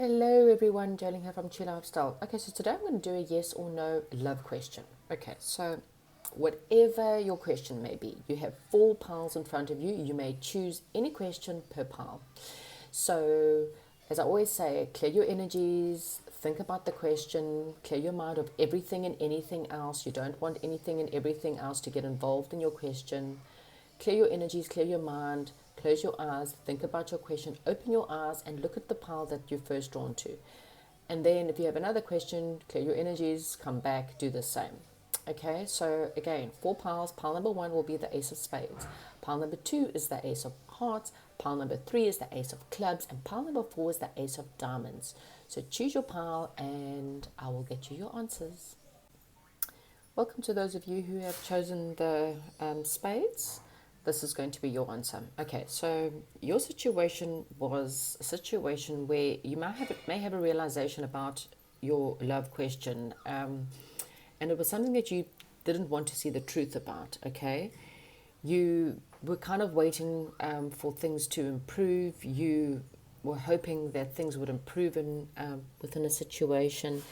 Hello everyone, Jalen here from Chill Lifestyle. Okay, so today I'm going to do a yes or no love question. Okay, so whatever your question may be, you have 4 piles in front of you. You may choose any question per pile. So, as I always say, clear your energies, think about the question, clear your mind of everything and anything else. You don't want anything and everything else to get involved in your question. Clear your energies, clear your mind, close your eyes, think about your question, open your eyes and look at the pile that you're first drawn to. And then if you have another question, clear your energies, come back, do the same. Okay, so again, 4 piles. Pile number 1 will be the Ace of Spades. Pile number 2 is the Ace of Hearts. Pile number 3 is the Ace of Clubs. And pile number 4 is the Ace of Diamonds. So choose your pile and I will get you your answers. Welcome to those of you who have chosen the spades. This is going to be your answer. Okay, so your situation was a situation where you may have a realization about your love question, and it was something that you didn't want to see the truth about. Okay, you were kind of waiting for things to improve. You were hoping that things would improve within a situation,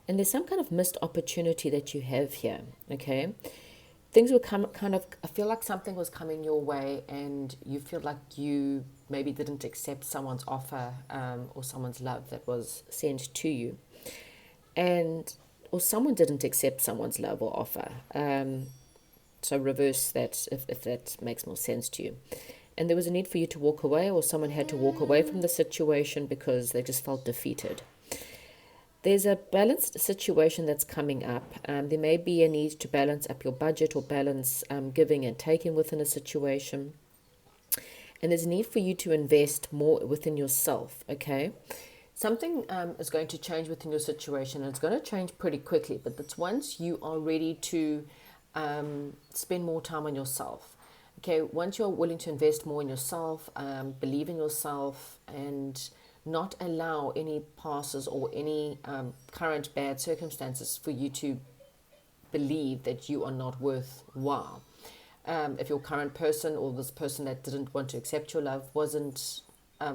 and there's some kind of missed opportunity that you have here. Okay, things were I feel like something was coming your way and you feel like you maybe didn't accept someone's offer, or someone's love that was sent to you, and or someone didn't accept someone's love or offer. So reverse that if that makes more sense to you. And there was a need for you to walk away, or someone had to walk away from the situation because they just felt defeated. There's a balanced situation that's coming up. There may be a need to balance up your budget or balance giving and taking within a situation. And there's a need for you to invest more within yourself, okay? Something is going to change within your situation, and it's going to change pretty quickly, but that's once you are ready to spend more time on yourself. Okay, once you're willing to invest more in yourself, believe in yourself, and not allow any passes or any current bad circumstances for you to believe that you are not worthwhile. If your current person or this person that didn't want to accept your love wasn't,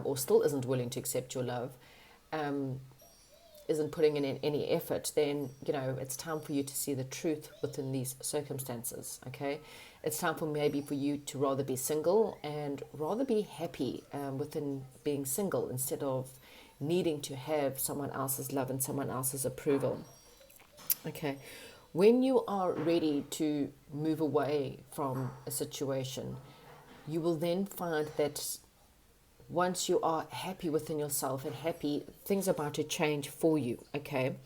or still isn't willing to accept your love, isn't putting in any effort, then it's time for you to see the truth within these circumstances. Okay, it's time for maybe for you to rather be single and rather be happy within being single, instead of needing to have someone else's love and someone else's approval. Okay, when you are ready to move away from a situation, you will then find that once you are happy within yourself and happy, things are about to change for you. Okay,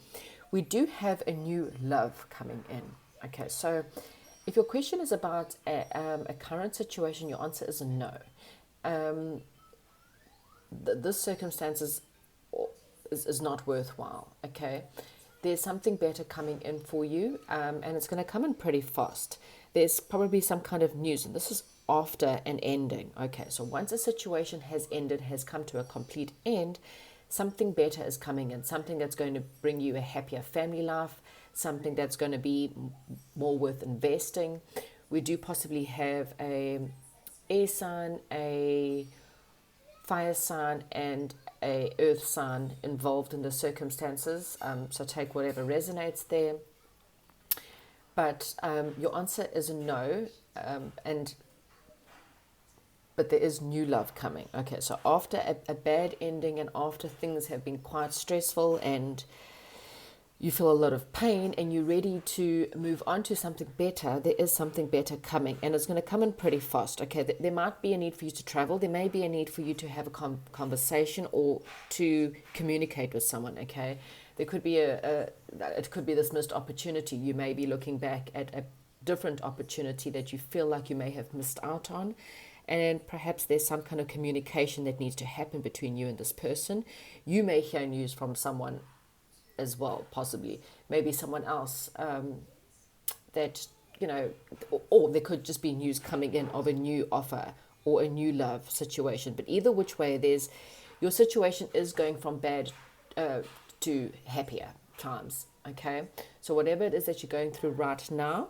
we do have a new love coming in. Okay, so if your question is about a current situation, your answer is no. This circumstance is not worthwhile. Okay, there's something better coming in for you, and it's going to come in pretty fast. There's probably some kind of news, and this is after an ending. Okay, so once a situation has ended, has come to a complete end, something better is coming in, something that's going to bring you a happier family life, something that's going to be more worth investing. We do possibly have a air sign, a fire sign, and a earth sign involved in the circumstances, so take whatever resonates there. But your answer is a no, and but there is new love coming. Okay, so after a bad ending and after things have been quite stressful and you feel a lot of pain and you're ready to move on to something better, there is something better coming, and it's going to come in pretty fast. Okay, there might be a need for you to travel. There may be a need for you to have a conversation or to communicate with someone. Okay, there could be it could be this missed opportunity. You may be looking back at a different opportunity that you feel like you may have missed out on, and perhaps there's some kind of communication that needs to happen between you and this person. You may hear news from someone as well, possibly maybe someone else, that or there could just be news coming in of a new offer or a new love situation. But either which way, your situation is going from bad to happier times. Okay, so whatever it is that you're going through right now,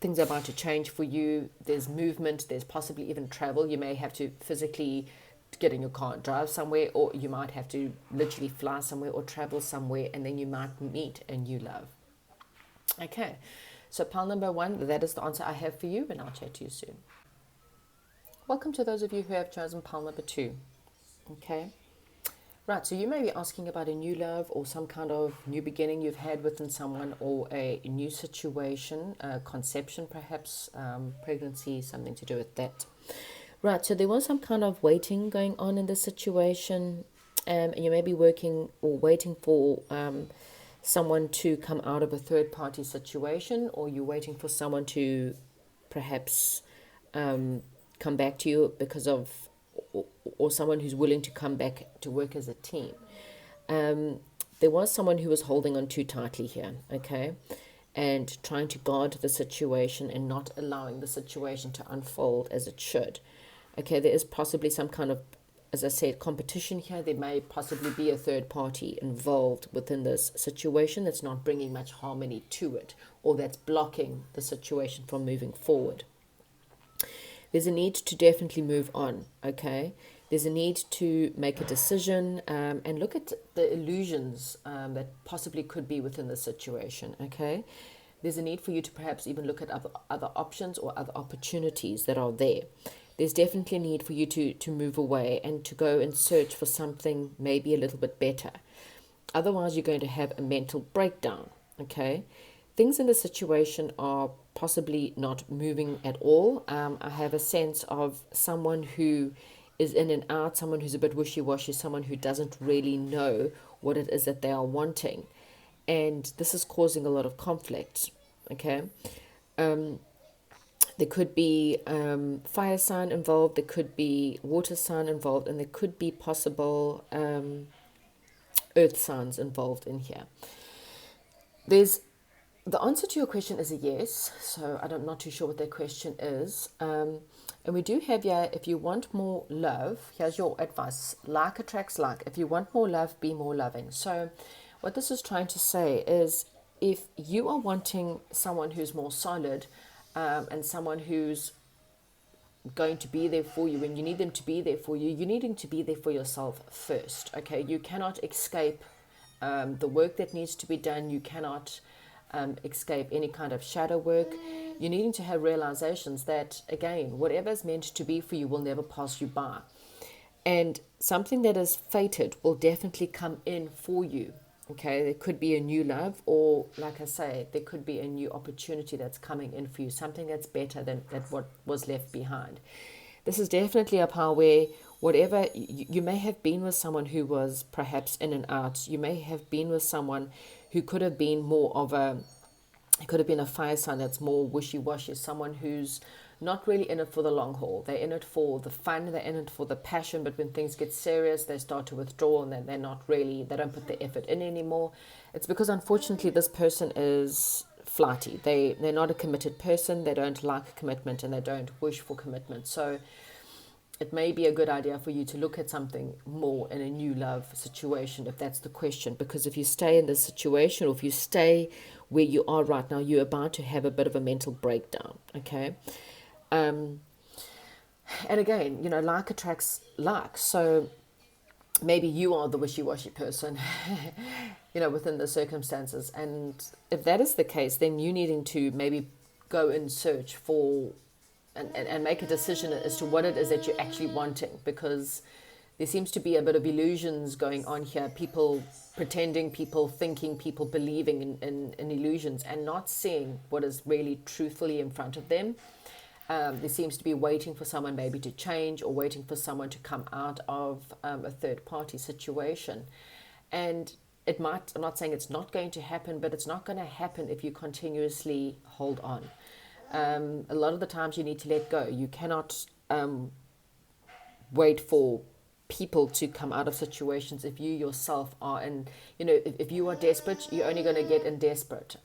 things are about to change for you. There's movement, there's possibly even travel. You may have to physically get in your car and drive somewhere, or you might have to literally fly somewhere or travel somewhere, and then you might meet a new love. Okay, so pile number 1, that is the answer I have for you, and I'll chat to you soon. Welcome to those of you who have chosen pile number 2. Okay, right, so you may be asking about a new love or some kind of new beginning you've had within someone, or a new situation, conception perhaps, pregnancy, something to do with that. Right, so there was some kind of waiting going on in this situation, and you may be working or waiting for someone to come out of a third-party situation, or you're waiting for someone to perhaps come back to you because of, or someone who's willing to come back to work as a team. There was someone who was holding on too tightly here, okay, and trying to guard the situation and not allowing the situation to unfold as it should. Okay, there is possibly some kind of, as I said, competition here. There may possibly be a third party involved within this situation that's not bringing much harmony to it, or that's blocking the situation from moving forward. There's a need to definitely move on, okay? There's a need to make a decision and look at the illusions that possibly could be within the situation, okay? There's a need for you to perhaps even look at other options or other opportunities that are there. There's definitely a need for you to move away and to go and search for something maybe a little bit better. Otherwise, you're going to have a mental breakdown, okay? Things in the situation are possibly not moving at all. I have a sense of someone who is in and out, someone who's a bit wishy-washy, someone who doesn't really know what it is that they are wanting. And this is causing a lot of conflict, okay? There could be fire sign involved, there could be water sign involved, and there could be possible earth signs involved in here. The answer to your question is a yes, so I'm not too sure what that question is. And we do have here, if you want more love, here's your advice. Like attracts like. If you want more love, be more loving. So what this is trying to say is, if you are wanting someone who's more solid, and someone who's going to be there for you, and you need them to be there for you, you needing to be there for yourself first, okay? You cannot escape the work that needs to be done. You cannot escape any kind of shadow work. You're needing to have realizations that, again, whatever is meant to be for you will never pass you by. And something that is fated will definitely come in for you. Okay, there could be a new love, or like I say, there could be a new opportunity that's coming in for you, something that's better than what was left behind. This is definitely a power where whatever, you may have been with someone who was perhaps in and out. You may have been with someone who could have been more of it could have been a fire sign that's more wishy-washy, someone who's not really in it for the long haul. They're in it for the fun, they're in it for the passion, but when things get serious, they start to withdraw, and then they don't put the effort in anymore. It's because, unfortunately, this person is flighty. They're not a committed person, they don't like commitment, and they don't wish for commitment. So it may be a good idea for you to look at something more in a new love situation, if that's the question. Because if you stay in this situation, or if you stay where you are right now, you're about to have a bit of a mental breakdown, okay? And again, like attracts like. So maybe you are the wishy-washy person, within the circumstances. And if that is the case, then you needing to maybe go and search for and make a decision as to what it is that you're actually wanting, because there seems to be a bit of illusions going on here. People pretending, people thinking, people believing in illusions and not seeing what is really truthfully in front of them. There seems to be waiting for someone maybe to change, or waiting for someone to come out of a third-party situation. And it might, I'm not saying it's not going to happen, but it's not going to happen if you continuously hold on. A lot of the times you need to let go. You cannot wait for people to come out of situations if you yourself are in, if you are desperate, you're only going to get in desperate.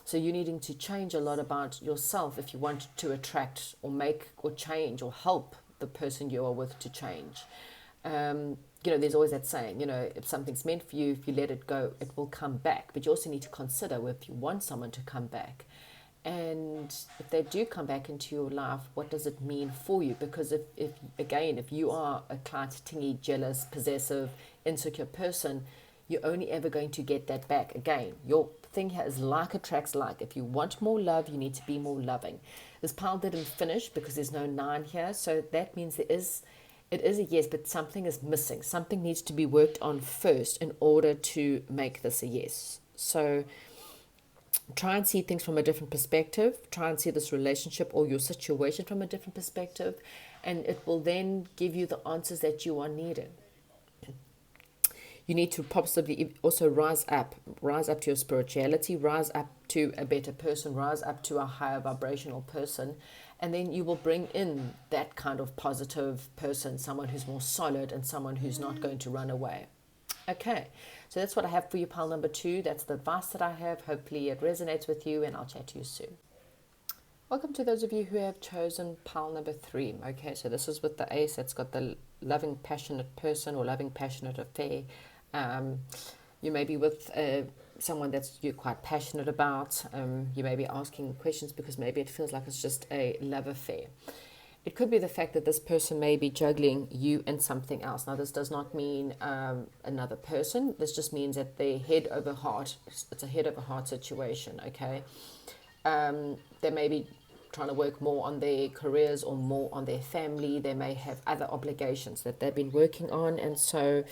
So you're needing to change a lot about yourself if you want to attract or make or change or help the person you are with to change. There's always that saying, if something's meant for you, if you let it go, it will come back. But you also need to consider if you want someone to come back. And if they do come back into your life, what does it mean for you? Because if you are a clingy, jealous, possessive, insecure person, you're only ever going to get that back again. Your thing here is like attracts like. If you want more love, you need to be more loving. This pile didn't finish because there's no 9 here, so that means it is a yes, but something is missing. Something needs to be worked on first in order to make this a yes. So try and see things from a different perspective. Try and see this relationship or your situation from a different perspective, and it will then give you the answers that you are needing. You need to possibly also rise up to your spirituality, rise up to a better person, rise up to a higher vibrational person, and then you will bring in that kind of positive person, someone who's more solid and someone who's not going to run away. Okay, so that's what I have for you, pile number 2. That's the advice that I have. Hopefully it resonates with you, and I'll chat to you soon. Welcome to those of you who have chosen pile number 3. Okay, so this is with the ace. It's got the loving, passionate person or loving, passionate affair. You may be with someone that's you're quite passionate about. You may be asking questions because maybe it feels like it's just a love affair. It could be the fact that this person may be juggling you and something else. Now, this does not mean another person. This just means that they're head over heart. It's a head over heart situation, okay? They may be trying to work more on their careers or more on their family. They may have other obligations that they've been working on, and so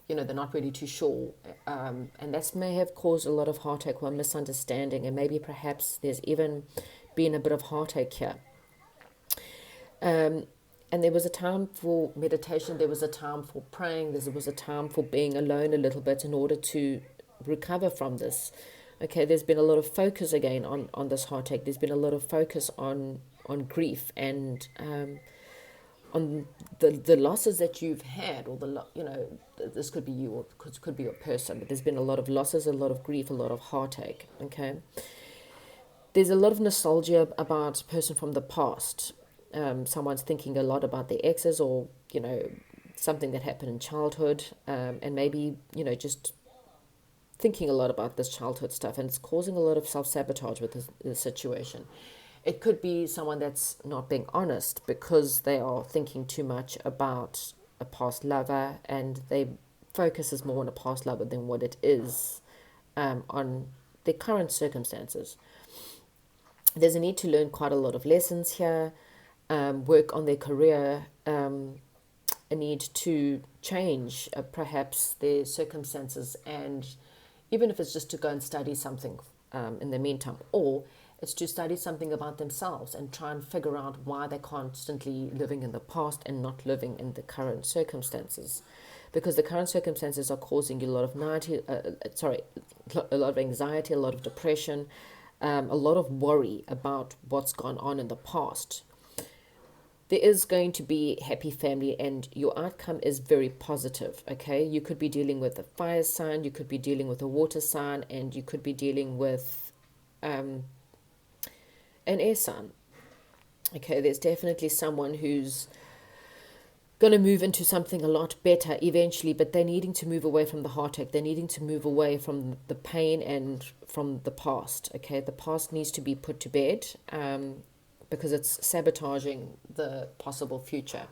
they're not really too sure. And that may have caused a lot of heartache or misunderstanding, and maybe perhaps there's even been a bit of heartache here. And there was a time for meditation, there was a time for praying, there was a time for being alone a little bit in order to recover from this. Okay, there's been a lot of focus again on this heartache. There's been a lot of focus on grief and on the losses that you've had, or this could be you or could be your person, but there's been a lot of losses, a lot of grief, a lot of heartache. Okay, there's a lot of nostalgia about a person from the past. Someone's thinking a lot about their exes, or something that happened in childhood, and maybe just thinking a lot about this childhood stuff, and it's causing a lot of self-sabotage with this situation. It could be someone that's not being honest because they are thinking too much about a past lover, and they focuses more on a past lover than what it is on their current circumstances. There's a need to learn quite a lot of lessons here, work on their career, a need to change perhaps their circumstances, and even if it's just to go and study something in the meantime, or it's to study something about themselves and try and figure out why they're constantly living in the past and not living in the current circumstances. Because the current circumstances are causing you a lot of anxiety, a lot of depression, a lot of worry about what's gone on in the past. There is going to be happy family, and your outcome is very positive, okay? You could be dealing with a fire sign, you could be dealing with a water sign, and you could be dealing with an air sign. Okay, there's definitely someone who's going to move into something a lot better eventually, but they're needing to move away from the heartache. They're needing to move away from the pain and from the past, okay? The past needs to be put to bed, because it's sabotaging the possible future.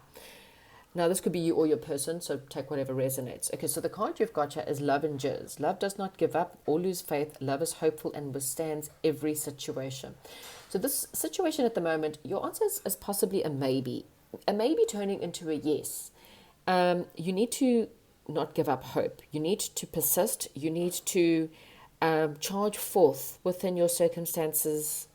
Now, this could be you or your person, so take whatever resonates. Okay, so the card you've got here is love and jizz. Love does not give up or lose faith. Love is hopeful and withstands every situation. So this situation at the moment, your answer is possibly a maybe turning into a yes. You need to not give up hope. You need to persist. You need to charge forth within your circumstances,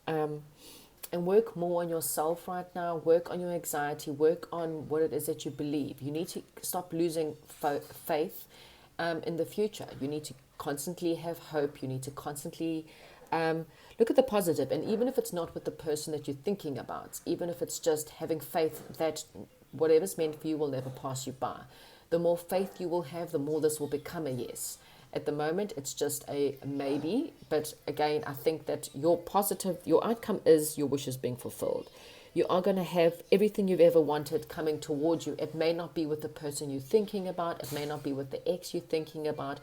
and work more on yourself right now. Work on your anxiety. Work on what it is that you believe. You need to stop losing faith in the future. You need to constantly have hope. You need to constantly look at the positive. And even if it's not with the person that you're thinking about, even if it's just having faith that whatever's meant for you will never pass you by, the more faith you will have, the more this will become a yes. At the moment, it's just a maybe, but again, I think that your outcome is your wishes being fulfilled. You are going to have everything you've ever wanted coming towards you. It may not be with the person you're thinking about. It may not be with the ex you're thinking about.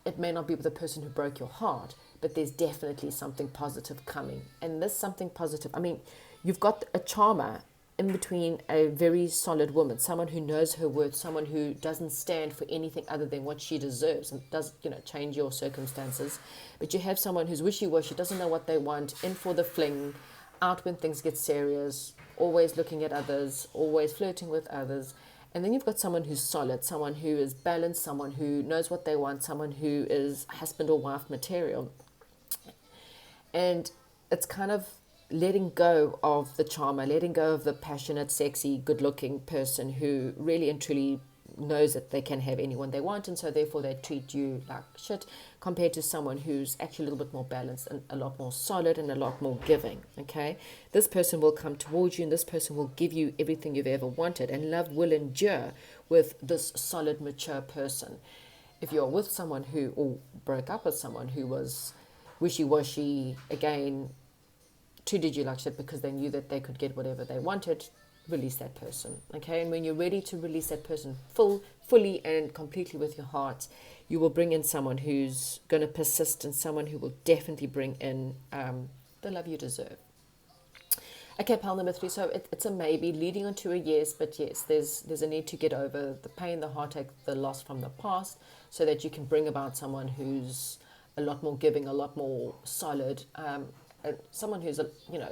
it may not be with the person who broke your heart, but there's definitely something positive coming. And this something positive, I mean, you've got a charmer in between a very solid woman, someone who knows her worth, someone who doesn't stand for anything other than what she deserves and does, change your circumstances. But you have someone who's wishy-washy, doesn't know what they want, in for the fling, out when things get serious, always looking at others, always flirting with others. And then you've got someone who's solid, someone who is balanced, someone who knows what they want, someone who is husband or wife material. And it's kind of letting go of the charmer, letting go of the passionate, sexy, good-looking person who really and truly knows that they can have anyone they want, and so therefore they treat you like shit, compared to someone who's actually a little bit more balanced and a lot more solid and a lot more giving. Okay, this person will come towards you, and this person will give you everything you've ever wanted, and love will endure with this solid, mature person. If you're with someone who, or broke up with someone who was wishy-washy, again, treated you like shit because they knew that they could get whatever they wanted, release that person. Okay, and when you're ready to release that person fully and completely with your heart, you will bring in someone who's going to persist, and someone who will definitely bring in the love you deserve. Okay, pile number 3. So it's a maybe leading on to a yes, but yes, there's a need to get over the pain, the heartache, the loss from the past, so that you can bring about someone who's a lot more giving, a lot more solid, someone who's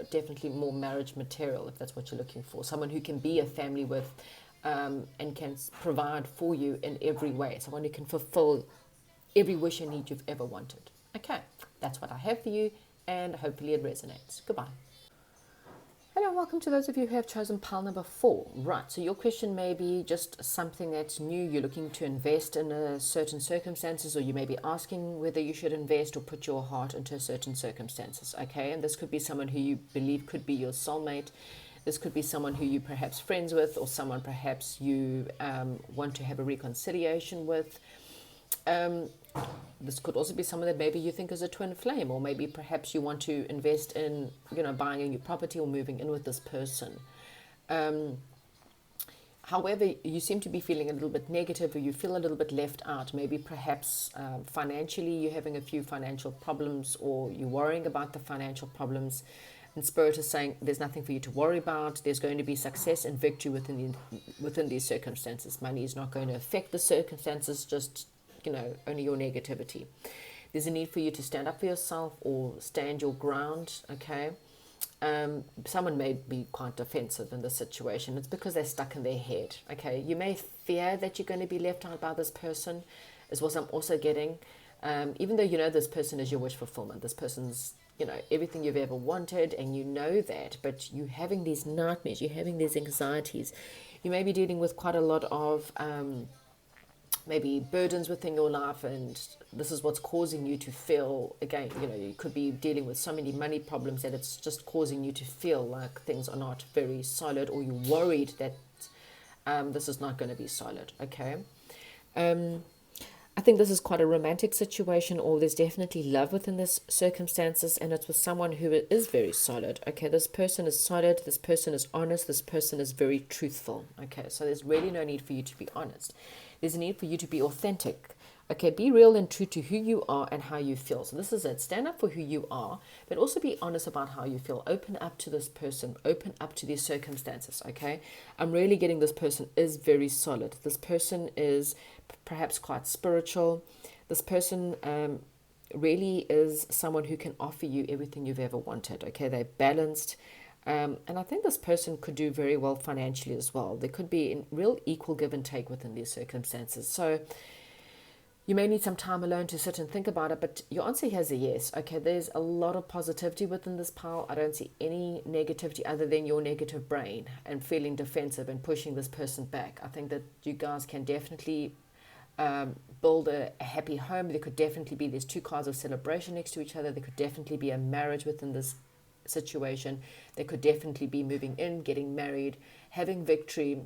definitely more marriage material, if that's what you're looking for. Someone who can be a family with, and can provide for you in every way. Someone who can fulfill every wish and need you've ever wanted. Okay, that's what I have for you, and hopefully it resonates. Goodbye. Hello, welcome to those of you who have chosen pile number 4. Right, so your question may be just something that's new. You're looking to invest in a certain circumstances, or you may be asking whether you should invest or put your heart into certain circumstances. Okay, and this could be someone who you believe could be your soulmate. This could be someone who you perhaps friends with, or someone perhaps you want to have a reconciliation with. This could also be someone that maybe you think is a twin flame, or maybe perhaps you want to invest in, buying a new property or moving in with this person. However, you seem to be feeling a little bit negative, or you feel a little bit left out. Maybe perhaps financially you're having a few financial problems, or you're worrying about the financial problems. And Spirit is saying there's nothing for you to worry about. There's going to be success and victory within these circumstances. Money is not going to affect the circumstances, just only your negativity. There's a need for you to stand up for yourself or stand your ground. Okay, someone may be quite defensive in this situation. It's because they're stuck in their head. Okay, you may fear that you're going to be left out by this person, is what I'm also getting. Even though this person is your wish fulfillment, this person's everything you've ever wanted, and that, but you're having these nightmares, you're having these anxieties. You may be dealing with quite a lot of maybe burdens within your life, and this is what's causing you to feel, again, you could be dealing with so many money problems that it's just causing you to feel like things are not very solid, or you're worried that this is not going to be solid. Okay, I think this is quite a romantic situation, or there's definitely love within this circumstances, and it's with someone who is very solid. Okay, this person is solid, this person is honest, this person is very truthful. Okay, so there's really no need for you to be honest. There's a need for you to be authentic. Okay, be real and true to who you are and how you feel. So this is it. Stand up for who you are, but also be honest about how you feel. Open up to this person. Open up to these circumstances, okay? I'm really getting this person is very solid. This person is perhaps quite spiritual. This person really is someone who can offer you everything you've ever wanted, okay? They're balanced. And I think this person could do very well financially as well. There could be a real equal give and take within these circumstances. So you may need some time alone to sit and think about it, but your answer here is a yes. Okay, there's a lot of positivity within this pile. I don't see any negativity other than your negative brain and feeling defensive and pushing this person back. I think that you guys can definitely build a happy home. There could definitely be, there's 2 cards of celebration next to each other. There could definitely be a marriage within this situation. There could definitely be moving in, getting married, having victory.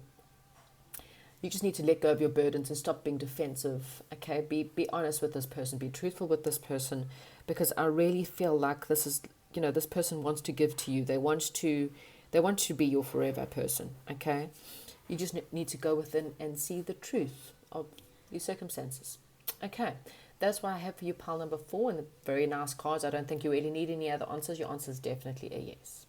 You just need to let go of your burdens and stop being defensive. Okay, be honest with this person, be truthful with this person, because I really feel like this is, this person wants to give to you. They want to be your forever person. Okay, you just need to go within and see the truth of these circumstances. Okay, That's why I have for you pile number 4 and the very nice cards. I don't think you really need any other answers. Your answer is definitely a yes.